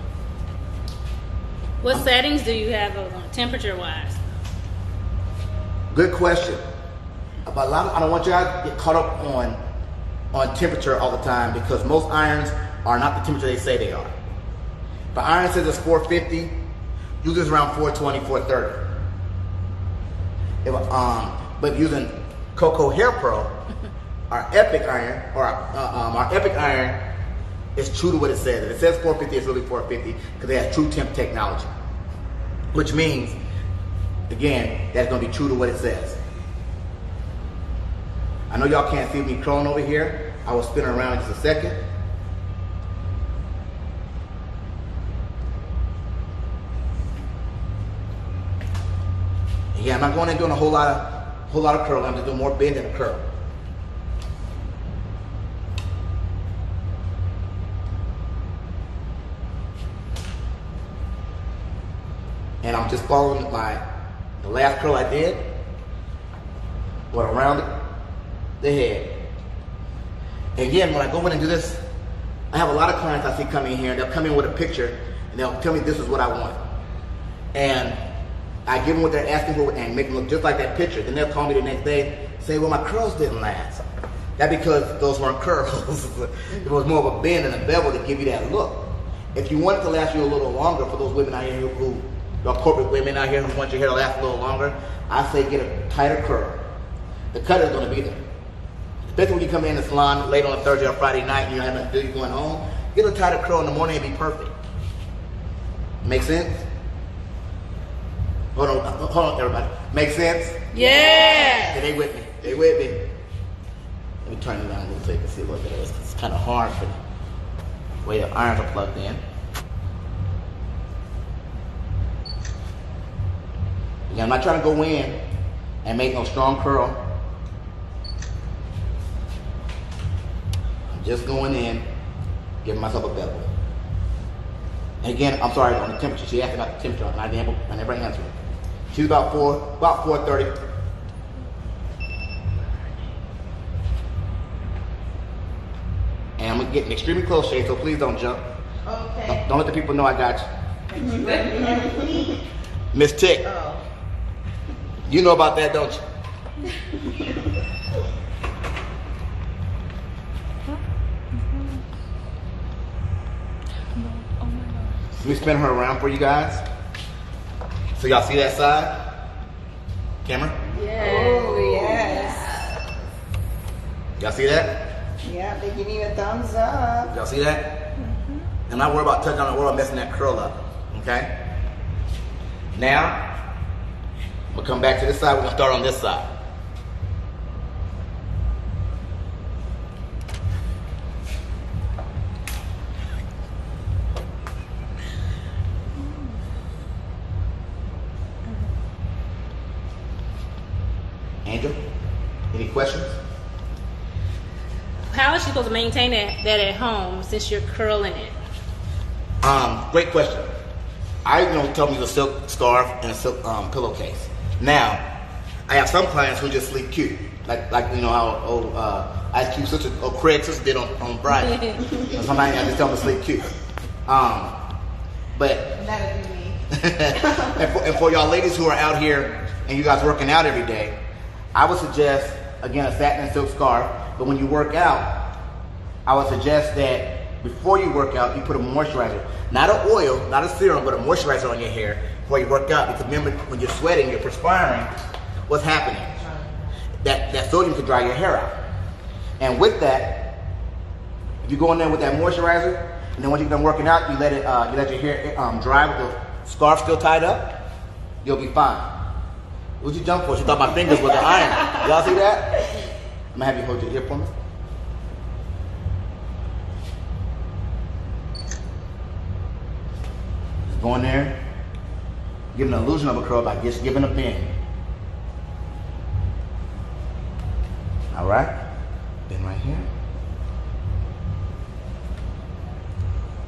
Speaker 4: What settings do you have those on, temperature-wise?
Speaker 1: Good question. But I don't want you guys to get caught up on temperature all the time because most irons are not the temperature they say they are. If an iron says it's 450, use this around 420, 430. But using Coco Hair Pro, our Epic iron, or our Epic iron is true to what it says. If it says 450, it's really 450 because it has true temp technology. Which means, again, that's going to be true to what it says. I know y'all can't see me curling over here. I will spin around in just a second. Yeah, I'm not going in doing a whole lot of curl. I'm just doing more bend than a curl. And I'm just following the last curl I did. Went around the head. And again, when I go in and do this, I have a lot of clients I see come in here, and they'll come in with a picture, and they'll tell me this is what I want. And I give them what they're asking for and make them look just like that picture. Then they'll call me the next day, say, well, my curls didn't last. That's because those weren't curls. It was more of a bend and a bevel to give you that look. If you want it to last you a little longer, for those women out here who are corporate women out here who want your hair to last a little longer, I say get a tighter curl. The cut is going to be there. Especially when you come in the salon late on a Thursday or Friday night and you have nothing to do, you're going home, get a tighter curl in the morning and be perfect. Make sense? Hold on, everybody. Make sense?
Speaker 4: Yeah.
Speaker 1: They with me. They with me. Let me turn it down a little so you can see a little bit of this. It's kind of hard for me. where your irons are plugged in. Again, I'm not trying to go in and make no strong curl. I'm just going in, giving myself a bevel. And again, I'm sorry, on the temperature. She asked about the temperature, and I never answered it. She's about 430. And I'm getting extremely close, Shay, so please don't jump.
Speaker 2: Okay.
Speaker 1: Don't let the people know I got you. Miss Tick,
Speaker 2: Oh.
Speaker 1: you know about that, don't you? Let me spin her around for you guys. So y'all see that side? Camera?
Speaker 6: Oh, yes.
Speaker 1: Y'all see that?
Speaker 6: Yeah, they give you a thumbs up.
Speaker 1: Y'all see that? I'm not worried about touching on the world, messing that curl up. Okay? Now, we'll come back to this side. We're gonna start on this side. Angel, any questions?
Speaker 4: How is she supposed to maintain that at home since you're curling it?
Speaker 1: Great question. I tell me the silk scarf and a silk pillowcase. Now, I have some clients who just sleep cute, like how old Ice Cube's sister, or Craig's sister did on Friday. Sometimes I just tell them to sleep cute. But
Speaker 2: That'd be me.
Speaker 1: and for y'all ladies who are out here and you guys working out every day, I would suggest again a satin and silk scarf. But when you work out, I would suggest that before you work out, you put a moisturizer, not an oil, not a serum, but a moisturizer on your hair before you work out. Because remember, when you're sweating, you're perspiring, what's happening? That sodium could dry your hair out. And with that, if you go in there with that moisturizer, and then once you're done working out, you let your hair dry with the scarf still tied up, you'll be fine. What'd you jump for? She thought my fingers was the iron. Y'all see that? I'm gonna have you hold your ear for me. Just go in there, give an illusion of a curl by just giving a bend. All right, bend right here.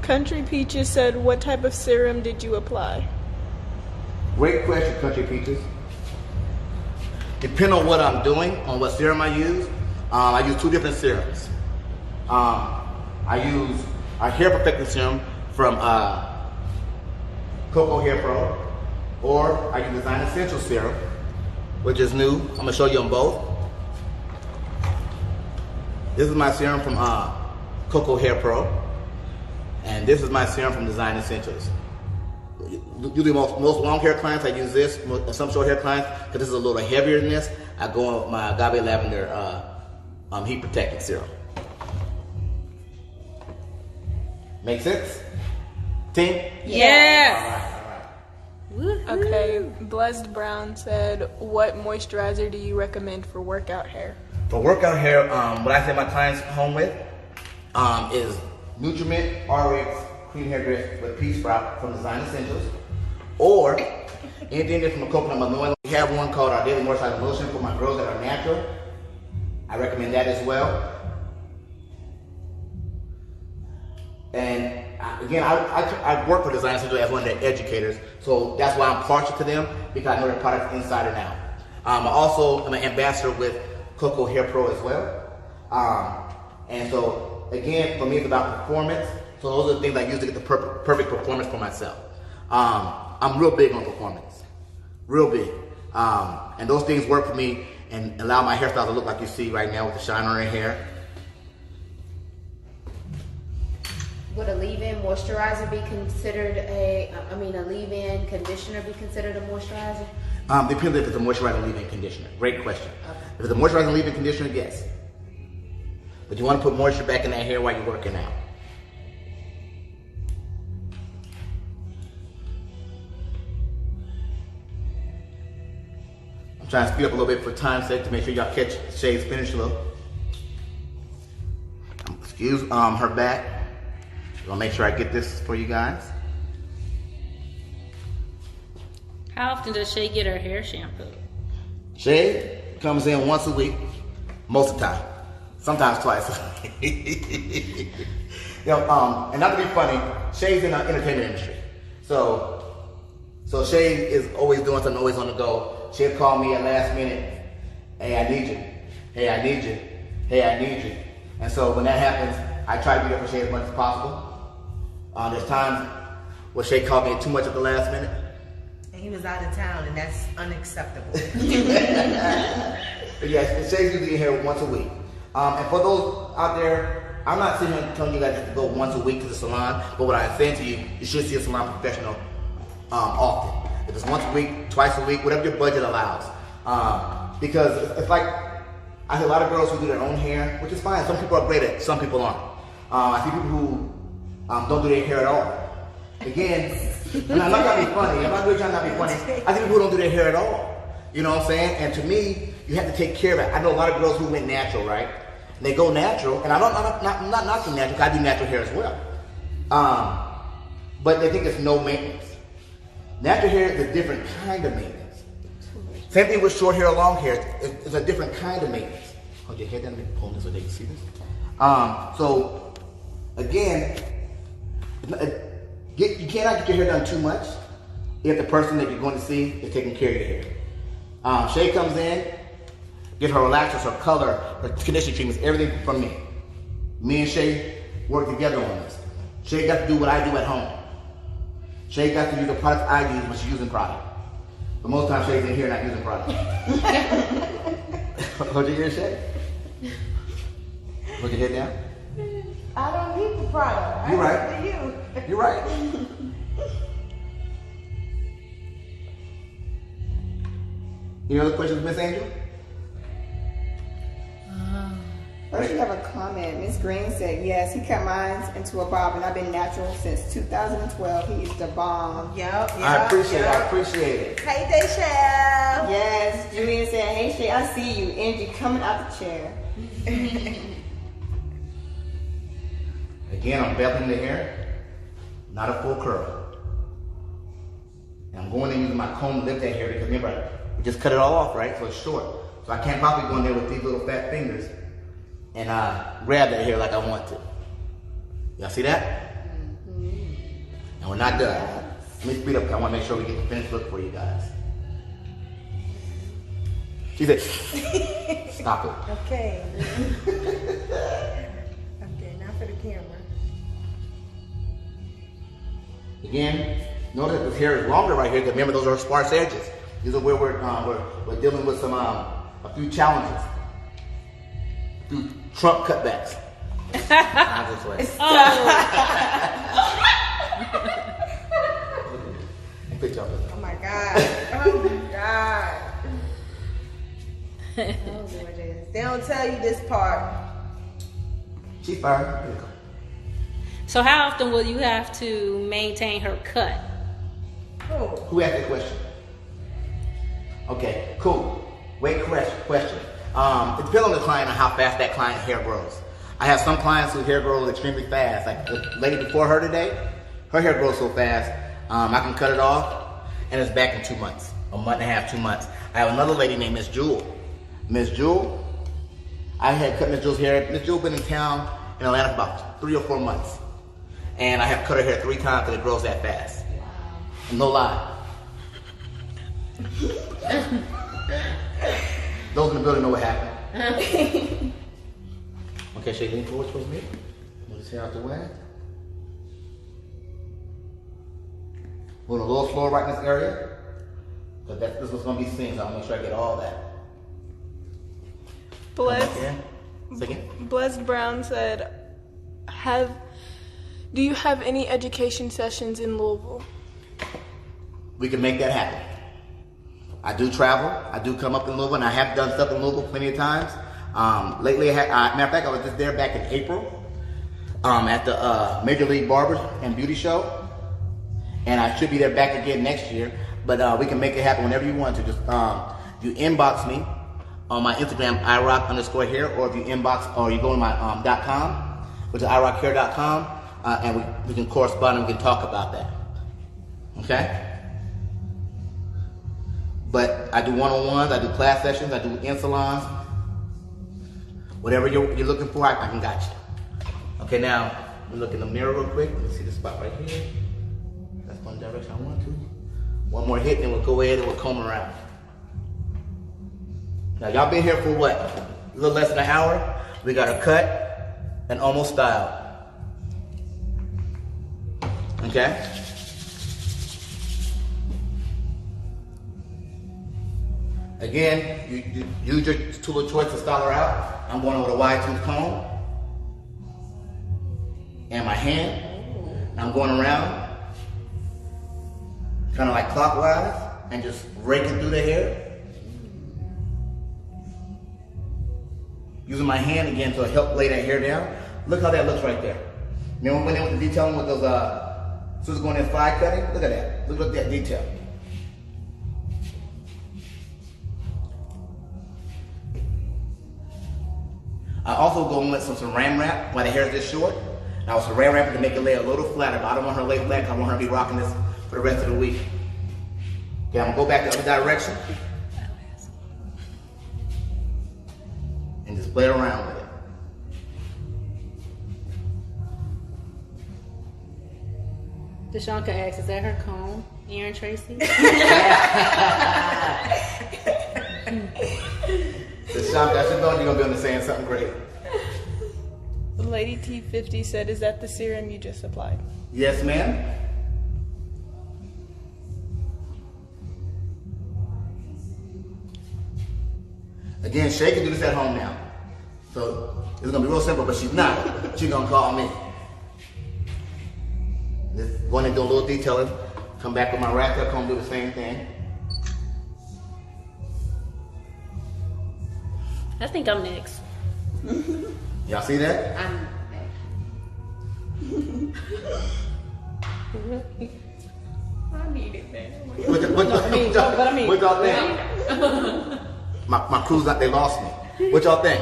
Speaker 5: Country Peaches said, what type of serum did you apply?
Speaker 1: Great question, Country Peaches. Depending on what I'm doing, on what serum I use 2 different serums. I use a hair perfecting serum from Cocoa Hair Pro, or I use Design Essential Serum, which is new. I'm gonna show you them both. This is my serum from Cocoa Hair Pro, and this is my serum from Design Essentials. Usually most long hair clients, I use this. Some short hair clients, because this is a little heavier than this, I go on with my Agave Lavender Heat Protecting Serum. Make sense? Team?
Speaker 4: Yes.
Speaker 1: All right.
Speaker 5: Okay, Blessed Brown said, what moisturizer do you recommend for workout hair?
Speaker 1: For workout hair, what I send my clients home with is Nutriment RX Cream Hair Dress with Pea Sprout from Design Essentials, or anything that's from a coconut malloy. We have one called our Daily Moisturizer Lotion for my girls that are natural. I recommend that as well. And again, I work for Design Essentials as one of their educators, so that's why I'm partial to them, because I know their products inside and out. I also am an ambassador with Cocoa Hair Pro as well. And so again, for me, it's about performance. So those are the things I use to get the perfect performance for myself. I'm real big on performance, real big. And those things work for me and allow my hairstyle to look like you see right now with the shine on her hair.
Speaker 3: Would a leave-in moisturizer be considered a leave-in conditioner be considered a moisturizer?
Speaker 1: Depends if it's a moisturizer leave-in conditioner. Great question.
Speaker 3: Okay.
Speaker 1: If it's a moisturizer leave-in conditioner, yes. But you want to put moisture back in that hair while you're working out. I'm trying to speed up a little bit for time's sake to make sure y'all catch Shay's finish look. Excuse her back. I'll make sure I get this for you guys.
Speaker 4: How often does Shay get her hair shampooed?
Speaker 1: Shay comes in once a week, most of the time. Sometimes twice. And not to be funny, Shay's in the entertainment industry. So Shay is always doing something, always on the go. She'll call me at last minute. Hey, I need you. Hey, I need you. Hey, I need you. And so when that happens, I try to be there for Shay as much as possible. There's times where Shay called me too much at the last minute.
Speaker 2: And he was out of town, and that's unacceptable.
Speaker 1: But yes, Shay's usually here once a week. And for those out there, I'm not sitting here telling you guys to go once a week to the salon, but what I'm saying to you, you should see a salon professional often. If it's once a week, twice a week, whatever your budget allows. Because it's like, I see a lot of girls who do their own hair, which is fine. Some people are great at it, some people aren't. I see people who don't do their hair at all. Again, and I'm not trying to be funny. I'm not really trying to not be funny. I see people who don't do their hair at all. You know what I'm saying? And to me, you have to take care of it. I know a lot of girls who went natural, right? And they go natural, and I'm not knocking natural, because I do natural hair as well. But they think it's no maintenance. Natural hair is a different kind of maintenance. Same thing with short hair or long hair. It's a different kind of maintenance. Hold your head down and pull this so they can see this. So, again, you cannot get your hair done too much if the person that you're going to see is taking care of your hair. Shay comes in, get her relaxers, her color, her conditioning treatments, everything from me. Me and Shay work together on this. Shay got to do what I do at home. Shay got to use the products I use when she's using product. But most times Shay's in here not using product. Hold your ear, Shay. Put your head down.
Speaker 2: I don't need the product.
Speaker 1: You're right.
Speaker 2: I need you.
Speaker 1: You're right. Any other questions, Miss Angel?
Speaker 6: First, we have a comment. Miss Green said, yes, he cut mine into a bob, and I've been natural since 2012. He is the bomb.
Speaker 2: Yep.
Speaker 1: I appreciate it.
Speaker 2: Hey, Deshelle.
Speaker 6: Yes, Julian said, hey, Shay, I see you. Angie coming out the chair.
Speaker 1: Again, I'm belting the hair, not a full curl. And I'm going in using my comb to lift that hair, because remember, we just cut it all off, right? So it's short. So I can't probably go in there with these little fat fingers and grab that hair like I want to. Y'all see that? And we're not done. Let me speed up, because I want to make sure we get the finished look for you guys. She said, stop it.
Speaker 2: Okay. Okay, now for the camera.
Speaker 1: Again, notice that this hair is longer right here, because remember, those are sparse edges. These are where we're dealing with some a few challenges, a few Trump cutbacks. Not this way. Picture of it.
Speaker 2: Oh my God. Oh my God. Oh, gorgeous. They don't tell you this part.
Speaker 1: She's fine. Here we go.
Speaker 4: So how often will you have to maintain her cut?
Speaker 2: Oh.
Speaker 1: Who asked that question? Okay, cool. Wait, question. It depends on the client and how fast that client's hair grows. I have some clients whose hair grows extremely fast. Like the lady before her today, her hair grows so fast, I can cut it off, and it's back in 2 months, a month and a half, 2 months. I have another lady named Miss Jewel. Miss Jewel, I had cut Miss Jewel's hair. Miss Jewel been in town in Atlanta for about 3 or 4 months, and I have cut her hair 3 times because it grows that fast. Wow. No lie. Those in the building know what happened. Okay, Shay, lean forward towards me. Move this hair out the way. Going a little slower right in this area, because this is what's going to be seen, so I'll make sure I get all that.
Speaker 5: Blessed Brown said, do you have any education sessions in Louisville?
Speaker 1: We can make that happen. I do travel. I do come up in Louisville, and I have done stuff in Louisville plenty of times. Lately, matter of fact, I was just there back in April at the Major League Barber and Beauty Show, and I should be there back again next year. But we can make it happen whenever you want to. Just you inbox me on my Instagram, irock_hair, or if you inbox or you go to my .com, which is irockhair.com. and we can correspond and we can talk about that. Okay? But I do one-on-ones, I do class sessions, I do in salons. Whatever you're looking for, I can got you. Okay, now, let me look in the mirror real quick. Let me see the spot right here. That's one direction I want to. One more hit, and we'll go ahead and we'll comb around. Now, y'all been here for what? A little less than an hour. We got her cut and almost styled. Okay? Again, you use your tool of choice to style her out. I'm going with a wide tooth comb and my hand. And I'm going around, kind of like clockwise, and just raking through the hair. Using my hand again to help lay that hair down. Look how that looks right there. Remember when they went to detailing with those scissors going in fly cutting? Look at that. Look at that detail. I also go in with some saran wrap while the hair is this short. And I was saran wrap to make it lay a little flatter, but I don't want her to lay flat because I want her to be rocking this for the rest of the week. Okay, I'm gonna go back the other direction and just play around with it.
Speaker 4: Deshanka asks, is that her comb, Aaron Tracy?
Speaker 1: Deshanka, I should know you're gonna be saying something great.
Speaker 5: Lady T50 said, is that the serum you just applied?
Speaker 1: Yes, ma'am. Again, Shay can do this at home now. So it's gonna be real simple, but she's not. She's gonna call me. Just go in and do a little detailing. Come back with my rat tail comb, do the same thing.
Speaker 4: I think I'm next.
Speaker 1: Y'all see that?
Speaker 3: I'm I need it, man.
Speaker 1: What y'all think? My crew's not, they lost me. What y'all think?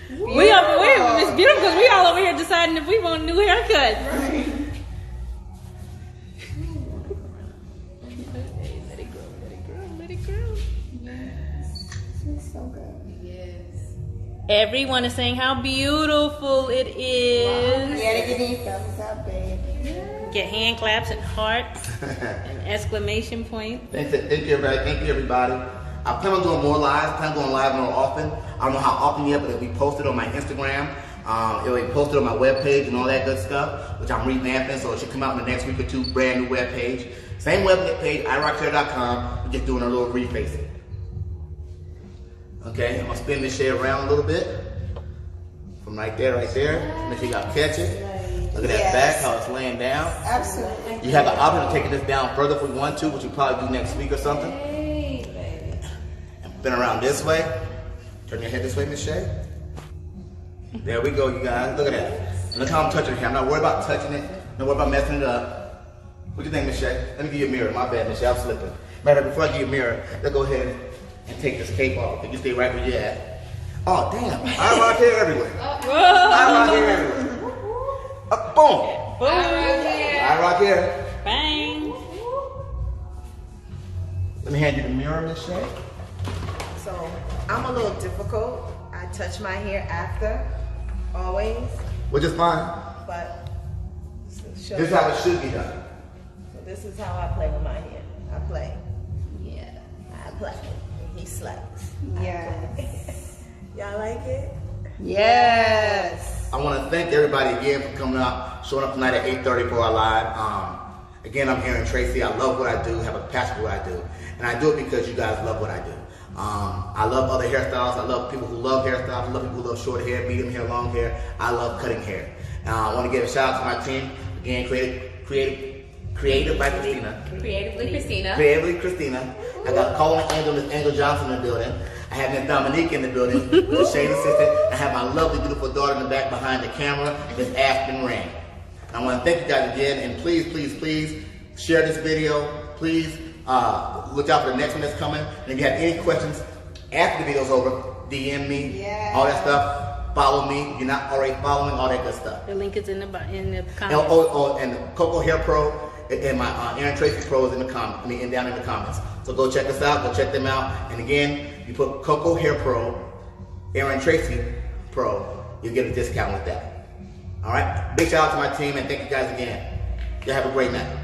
Speaker 4: It's beautiful because we all over here deciding if we want a new haircut.
Speaker 5: Right. Let it grow.
Speaker 6: It's so good.
Speaker 3: Yes.
Speaker 4: Everyone is saying how beautiful it is.
Speaker 6: Yeah, they give me thumbs up, babe.
Speaker 4: Get hand claps and hearts and exclamation point.
Speaker 1: Thank you, everybody. Thank you, everybody. I plan on doing more lives. I plan on going live more often. I don't know how often yet, but it'll be posted on my Instagram. It'll be posted on my webpage and all that good stuff, which I'm revamping, so it should come out in the next week or two. Brand new webpage. Same webpage, irockhair.com. We're just doing a little refacing. Okay, I'm gonna spin this shade around a little bit. From right there. Make sure y'all catch it. Look at that back, how it's laying down.
Speaker 6: Absolutely.
Speaker 1: You have the option of taking this down further if we want to, which we'll probably do next week or something. And spin around this way. Turn your head this way, Miss Shay. There we go, you guys. Look at that. And look how I'm touching here. I'm not worried about touching it. Not worried about messing it up. What do you think, Miss Shay? Let me give you a mirror. My bad, Miss Shay. I'm slipping. Matter, before I give you a mirror, let's go ahead and take this cape off. You stay right where you're at. Oh, damn. I rock hair everywhere. I rock hair everywhere. Boom.
Speaker 4: Boom.
Speaker 1: I rock hair.
Speaker 4: Bang.
Speaker 1: Let me hand you the mirror, Miss Shay.
Speaker 2: So I'm a little difficult. I touch my hair after, always,
Speaker 1: Which is fine.
Speaker 2: but
Speaker 1: This is how it should be done.
Speaker 2: So this is how I play with my hair. I play.
Speaker 3: Yeah.
Speaker 2: I play. He slaps.
Speaker 6: Yes.
Speaker 2: Y'all like it?
Speaker 6: Yes.
Speaker 1: I want to thank everybody again for coming out, showing up tonight at 8:30 for our live. Again, I'm Aaron Tracy. I love what I do, have a passion for what I do. And I do it because you guys love what I do. I love other hairstyles. I love people who love hairstyles. I love people who love short hair, medium hair, long hair. I love cutting hair. I want to give a shout out to my team. Again, Creative by Christina.
Speaker 3: Creatively Christina.
Speaker 1: Creatively Christina. I got Colin Angel, Miss Angel Johnson in the building. I have Miss Dominique in the building, the Shane assistant. I have my lovely, beautiful daughter in the back behind the camera, Miss Aspen Rain. I want to thank you guys again, and please, please, please share this video. Please look out for the next one that's coming. And if you have any questions after the video's over, DM me, all that stuff. follow me. If you're not already following, all that good stuff.
Speaker 4: The link is in the
Speaker 1: And,
Speaker 4: comments.
Speaker 1: and Coco Hair Pro and my Aaron Tracy Pro is in the and down in the comments. So go check us out. Go check them out. And again, you put Coco Hair Pro, Aaron Tracy Pro, you'll get a discount with that. All right. Big shout out to my team and thank you guys again. Y'all have a great night.